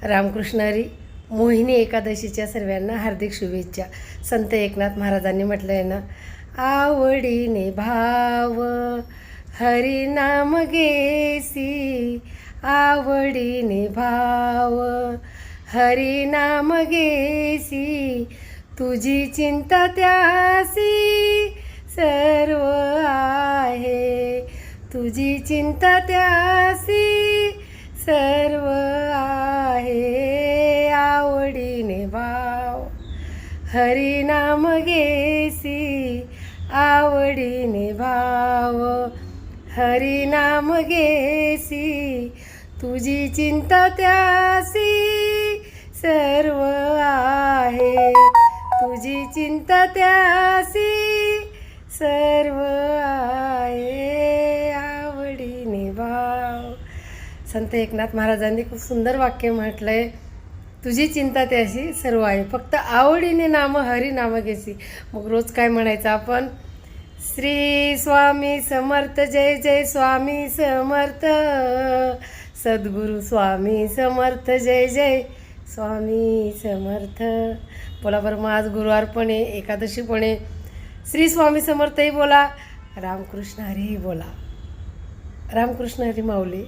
रामकृष्ण हरी. मोहिनी एकादशीच्या सर्वांना हार्दिक शुभेच्छा. संत एकनाथ महाराजांनी म्हटलं आहे ना, आवडीने भाव हरिनाम घेसी, आवडीने भाव हरिनाम घेसी, तुझी चिंता त्यासी सर्व आहे, तुझी चिंता त्यासी सर्व आहे, आवडीने भाव हरिनाम घेसी, आवडीने भाव हरिनाम घेसी, तुझी चिंता त्यासी सर्व आहे, तुझी चिंता त्यासी सर्व आहे, आवडीने भाव. संत एकनाथ महाराजांनी खूप सुंदर वाक्य म्हटलं आहे, तुझी चिंता त्याशी सर्व आहे, फक्त आवडीने नाम हरिनाम घेसी. मग रोज काय म्हणायचं आपण? श्री स्वामी समर्थ, जय जय स्वामी समर्थ, सद्गुरू स्वामी समर्थ, जय जय स्वामी समर्थ. बोला बरं, मग आज गुरुवार पण आहे, एकादशी पण आहे. श्री स्वामी समर्थही बोला, रामकृष्ण हरीही बोला. रामकृष्ण हरी माऊली.